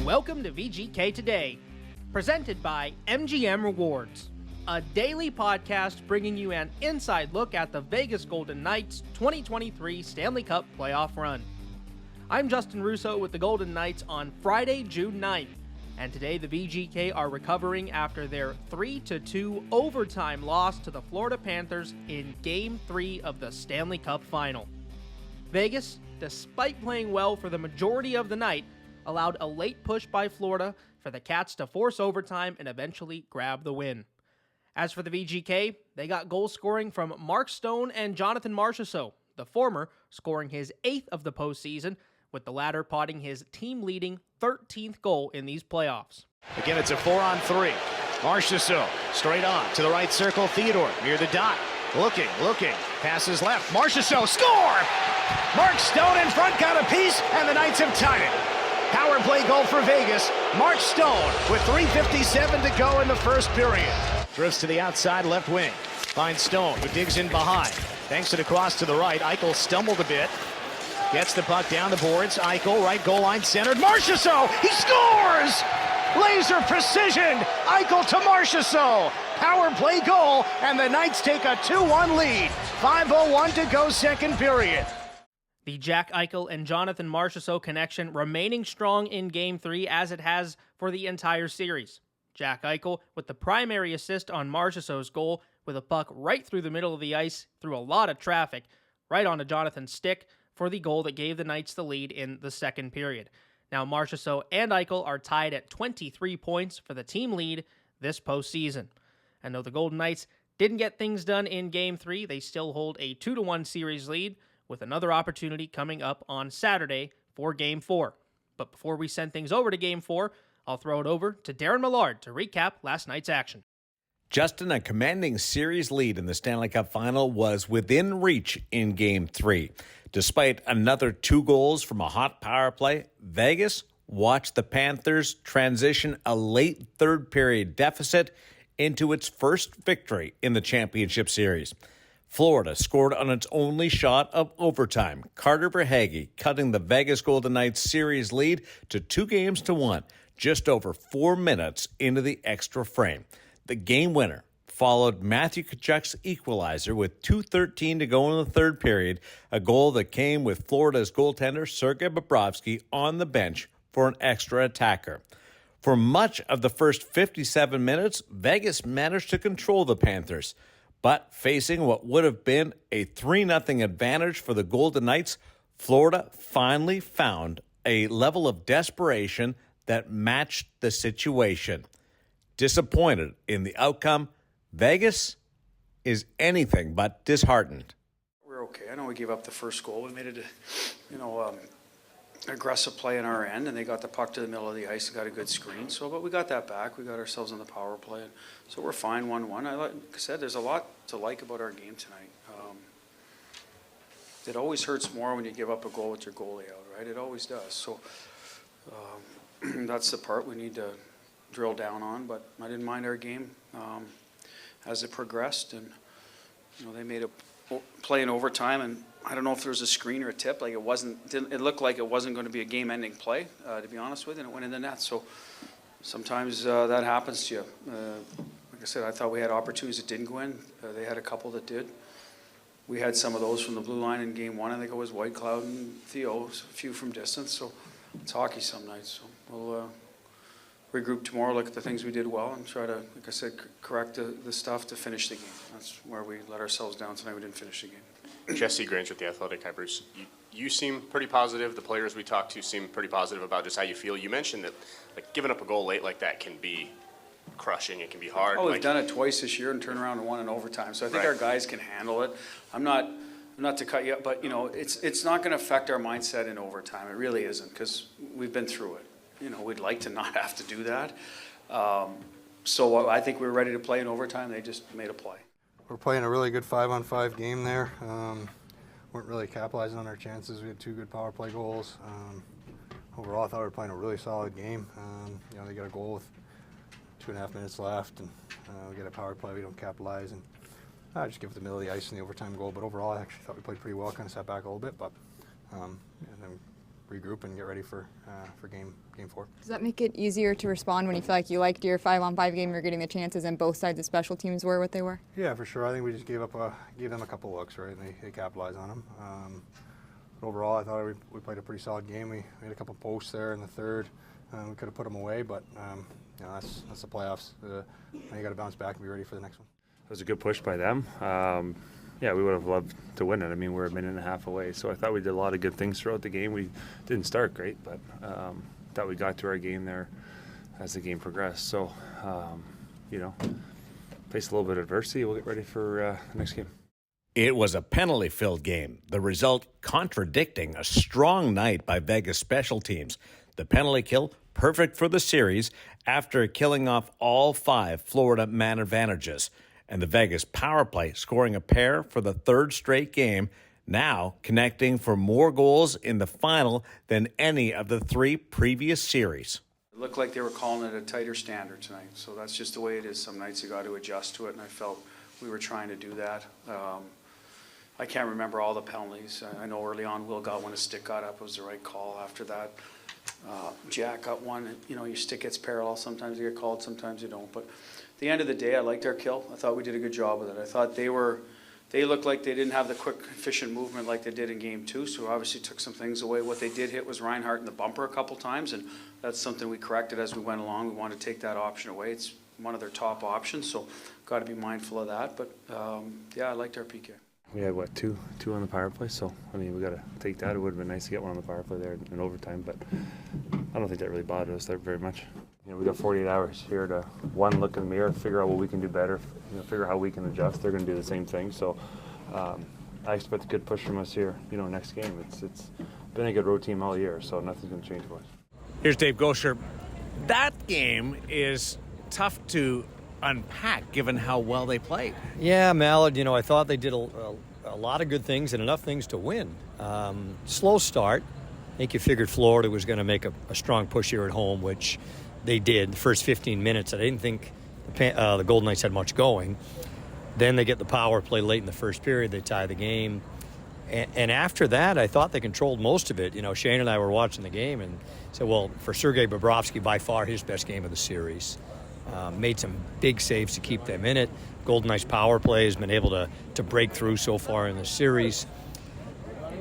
Welcome to VGK Today, presented by MGM Rewards, a daily podcast bringing you an inside look at the Vegas Golden Knights 2023 Stanley Cup playoff run. I'm Justin Russo with the Golden Knights on Friday, June 9th, and today the VGK are recovering after their 3-2 overtime loss to the Florida Panthers in Game 3 of the Stanley Cup Final. Vegas, despite playing well for the majority of the night, allowed a late push by Florida for the Cats to force overtime and eventually grab the win. As for the VGK, they got goal scoring from Mark Stone and Jonathan Marchessault, the former scoring his 8th of the postseason, with the latter potting his team-leading 13th goal in these playoffs. Again, it's a 4-on-3. Marchessault straight on to the right circle. Theodore near the dot. Looking. Passes left. Marchessault, score! Mark Stone in front, got a piece, and the Knights have tied it. Power play goal for Vegas. Mark Stone with 3:57 to go in the first period. Drifts to the outside left wing. Finds Stone, who digs in behind. Banks it across to the right. Eichel stumbled a bit. Gets the puck down the boards. Eichel, right goal line centered. Marchessault, he scores! Laser precision. Eichel to Marchessault. Power play goal, and the Knights take a 2-1 lead. 5:01 to go second period. The Jack Eichel and Jonathan Marchessault connection remaining strong in Game 3 as it has for the entire series. Jack Eichel with the primary assist on Marchessault's goal with a puck right through the middle of the ice through a lot of traffic, right onto Jonathan's stick for the goal that gave the Knights the lead in the second period. Now Marchessault and Eichel are tied at 23 points for the team lead this postseason. And though the Golden Knights didn't get things done in Game 3, they still hold a 2-1 series lead, with another opportunity coming up on Saturday for Game 4. But before we send things over to Game 4, I'll throw it over to Daren Millard to recap last night's action. Justin, a commanding series lead in the Stanley Cup Final was within reach in Game 3. Despite another 2 goals from a hot power play, Vegas watched the Panthers transition a late third-period deficit into its first victory in the championship series. Florida scored on its only shot of overtime. Carter Verhaeghe cutting the Vegas Golden Knights series lead to 2-1, just over 4 minutes into the extra frame. The game winner followed Matthew Tkachuk's equalizer with 2:13 to go in the third period, a goal that came with Florida's goaltender Sergei Bobrovsky on the bench for an extra attacker. For much of the first 57 minutes, Vegas managed to control the Panthers. But facing what would have been a 3-0 advantage for the Golden Knights, Florida finally found a level of desperation that matched the situation. Disappointed in the outcome, Vegas is anything but disheartened. We're okay. I know we gave up the first goal. We made it, aggressive play on our end, and they got the puck to the middle of the ice and got a good screen. But we got that back. We got ourselves on the power play. So we're fine, 1-1. Like I said, there's a lot to like about our game tonight. It always hurts more when you give up a goal with your goalie out, right? It always does. So that's the part we need to drill down on. But I didn't mind our game as it progressed. And, they made a play in overtime, and I don't know if there was a screen or a tip. Like it looked like it wasn't going to be a game-ending play, to be honest with you, and it went in the net. So sometimes that happens to you. Like I said, I thought we had opportunities that didn't go in. They had a couple that did. We had some of those from the blue line in Game 1. I think it was Whitecloud and Theo, a few from distance. So it's hockey some nights. So we'll regroup tomorrow, look at the things we did well, and try to, like I said, correct the stuff to finish the game. That's where we let ourselves down tonight. We didn't finish the game. Jesse Grange with The Athletic. Hi, Bruce. You seem pretty positive. The players we talked to seem pretty positive about just how you feel. You mentioned that giving up a goal late like that can be crushing. It can be hard. Oh, we've done it twice this year and turned around and won in overtime. So I think our guys can handle it. I'm not to cut you up, but it's not going to affect our mindset in overtime. It really isn't, because we've been through it. We'd like to not have to do that. So I think we were ready to play in overtime. They just made a play. We're playing a really good 5-on-5 game there. Weren't really capitalizing on our chances. We had 2 good power play goals. Overall, I thought we were playing a really solid game. They got a goal with 2.5 minutes left, and we get a power play. We don't capitalize, and I just give it the middle of the ice in the overtime goal. But overall, I actually thought we played pretty well. Kind of sat back a little bit, but and then regroup and get ready for game 4. Does that make it easier to respond when you feel like you liked your 5-on-5 game, you're getting the chances, and both sides of special teams were what they were? Yeah, for sure. I think we just gave them a couple looks, right, and they capitalized on them. But overall, I thought we played a pretty solid game. We made a couple posts there in the third. We could have put them away, but that's the playoffs. Now you got to bounce back and be ready for the next one. It was a good push by them. Yeah, we would have loved to win it. I mean, we're a minute and a half away, so I thought we did a lot of good things throughout the game. We didn't start great, but thought we got to our game there as the game progressed. So, faced a little bit of adversity. We'll get ready for the next game. It was a penalty-filled game, the result contradicting a strong night by Vegas special teams. The penalty kill, perfect for the series after killing off all 5 Florida man advantages. And the Vegas power play scoring a pair for the 3rd straight game, now connecting for more goals in the final than any of the 3 previous series. It looked like they were calling it a tighter standard tonight, so that's just the way it is. Some nights you got to adjust to it, and I felt we were trying to do that. I can't remember all the penalties. I know early on Will got one, his stick got up, it was the right call. After that, Jack got one. Your stick gets parallel. Sometimes you get called, sometimes you don't. But at the end of the day, I liked our kill. I thought we did a good job with it. I thought they looked like they didn't have the quick, efficient movement like they did in game 2, so obviously took some things away. What they did hit was Reinhart in the bumper a couple times, and that's something we corrected as we went along. We wanted to take that option away. It's one of their top options, so got to be mindful of that. But, I liked our PK. We had, two on the power play, so, we got to take that. It would have been nice to get one on the power play there in overtime, but I don't think that really bothered us there very much. We got 48 hours here to, one, look in the mirror, figure out what we can do better, figure out how we can adjust. They're going to do the same thing, so I expect a good push from us here, next game. It's been a good road team all year, so nothing's going to change for us. Here's Dave Goucher. That game is tough to unpack given how well they played. Yeah, Millard, I thought they did a lot of good things and enough things to win. Slow start. I think you figured Florida was going to make a strong push here at home, which they did. The first 15 minutes, I didn't think the Golden Knights had much going. Then they get the power play late in the first period. They tie the game. And after that, I thought they controlled most of it. Shane and I were watching the game and said, well, for Sergei Bobrovsky, by far his best game of the series. Made some big saves to keep them in it. Golden Knights power play has been able to break through so far in the series.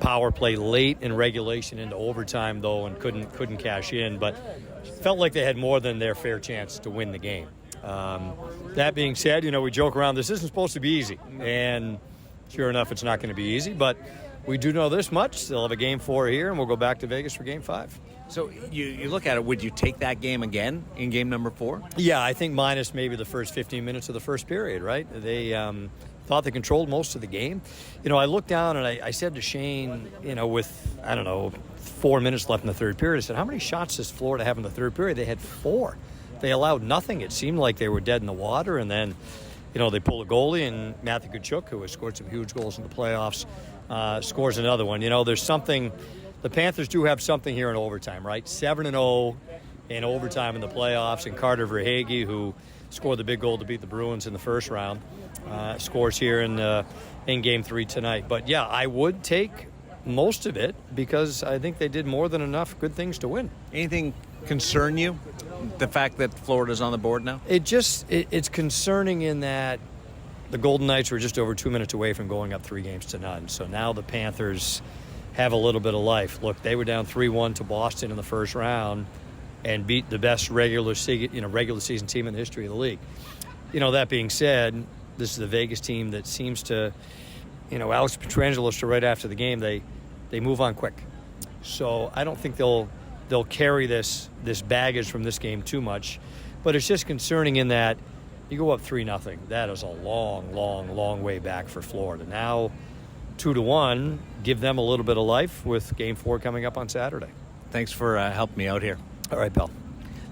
Power play late in regulation into overtime, though, and couldn't cash in. But felt like they had more than their fair chance to win the game. That being said, we joke around, this isn't supposed to be easy. And sure enough, it's not going to be easy. But we do know this much. They'll have a game 4 here, and we'll go back to Vegas for game 5. So you look at it, would you take that game again in game number 4? Yeah, I think minus maybe the first 15 minutes of the first period, right? They thought they controlled most of the game. I looked down and I said to Shane, with, 4 minutes left in the third period, I said, how many shots does Florida have in the third period? They had 4. They allowed nothing. It seemed like they were dead in the water, and then, they pull a goalie, and Matthew Goucher, who has scored some huge goals in the playoffs, scores another one. There's something. The Panthers do have something here in overtime, right? 7-0 in overtime in the playoffs, and Carter Verhaeghe, who scored the big goal to beat the Bruins in the first round, scores here in Game 3 tonight. But, yeah, I would take most of it because I think they did more than enough good things to win. Anything concern you, the fact that Florida's on the board now? It's concerning in that the Golden Knights were just over 2 minutes away from going up 3-0. So now the Panthers have a little bit of life. Look, they were down 3-1 to Boston in the first round and beat the best regular season team in the history of the league. That being said, this is the Vegas team that seems to, Alex Pietrangelo said right after the game, they move on quick. So I don't think they'll carry this baggage from this game too much. But it's just concerning in that you go up 3-0. That is a long, long, long way back for Florida. Now 2-1, give them a little bit of life with Game 4 coming up on Saturday. Thanks for helping me out here. All right, pal.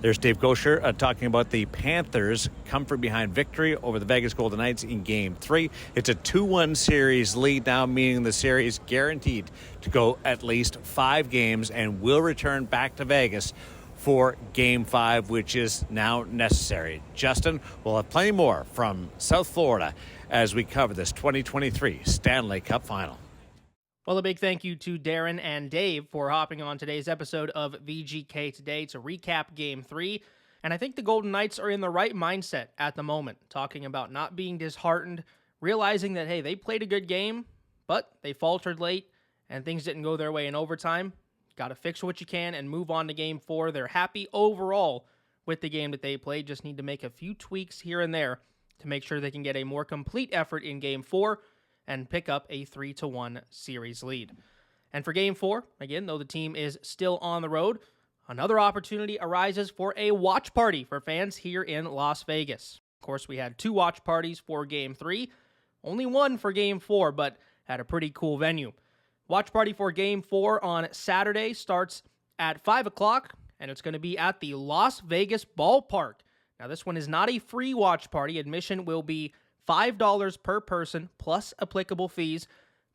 There's Dave Goucher talking about the Panthers' comfort behind victory over the Vegas Golden Knights in Game 3. It's a 2-1 series lead now, meaning the series guaranteed to go at least 5 games and will return back to Vegas for Game 5, which is now necessary. Justin, we'll have plenty more from South Florida as we cover this 2023 Stanley Cup Final. Well, a big thank you to Daren and Dave for hopping on today's episode of VGK Today to recap Game 3. And I think the Golden Knights are in the right mindset at the moment, talking about not being disheartened, realizing that, hey, they played a good game, but they faltered late, and things didn't go their way in overtime. Got to fix what you can and move on to Game 4. They're happy overall with the game that they played, just need to make a few tweaks here and there to make sure they can get a more complete effort in Game 4 and pick up a 3-1 series lead. And for Game 4, again, though the team is still on the road, another opportunity arises for a watch party for fans here in Las Vegas. Of course, we had 2 watch parties for Game 3, only one for Game 4, but at a pretty cool venue. Watch party for Game 4 on Saturday starts at 5 o'clock, and it's going to be at the Las Vegas Ballpark. Now, this one is not a free watch party. Admission will be $5 per person plus applicable fees,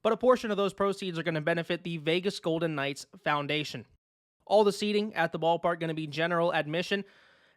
but a portion of those proceeds are going to benefit the Vegas Golden Knights Foundation. All the seating at the ballpark going to be general admission,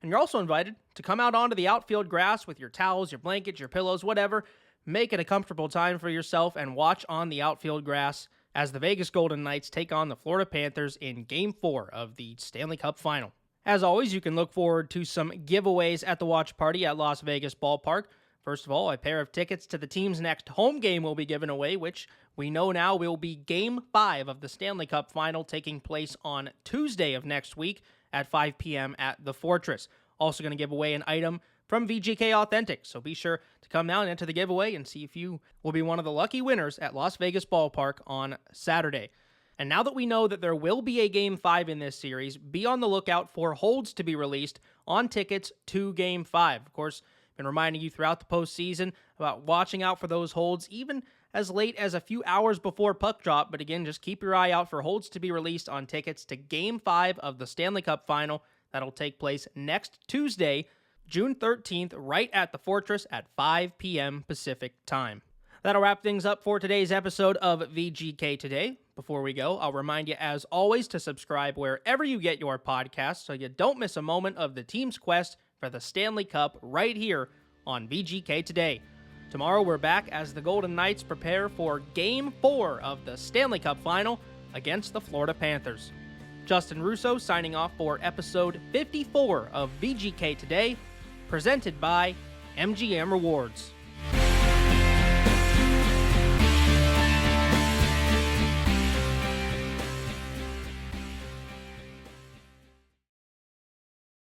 and you're also invited to come out onto the outfield grass with your towels, your blankets, your pillows, whatever. Make it a comfortable time for yourself and watch on the outfield grass as the Vegas Golden Knights take on the Florida Panthers in Game 4 of the Stanley Cup Final. As always, you can look forward to some giveaways at the watch party at Las Vegas Ballpark. First of all, a pair of tickets to the team's next home game will be given away, which we know now will be Game 5 of the Stanley Cup Final, taking place on Tuesday of next week at 5 p.m. at the Fortress. Also going to give away an item from VGK Authentic, so be sure to come down and enter the giveaway and see if you will be one of the lucky winners at Las Vegas Ballpark on Saturday. And now that we know that there will be a Game 5 in this series, be on the lookout for holds to be released on tickets to Game 5. Of course, been reminding you throughout the postseason about watching out for those holds, even as late as a few hours before puck drop. But again, just keep your eye out for holds to be released on tickets to Game 5 of the Stanley Cup Final. That'll take place next Tuesday, June 13th, right at the Fortress at 5 p.m. Pacific Time. That'll wrap things up for today's episode of VGK Today. Before we go, I'll remind you, as always, to subscribe wherever you get your podcasts so you don't miss a moment of the team's quest for the Stanley Cup right here on VGK Today. Tomorrow we're back as the Golden Knights prepare for Game 4 of the Stanley Cup Final against the Florida Panthers. Justin Russo signing off for episode 54 of VGK Today, presented by MGM Rewards.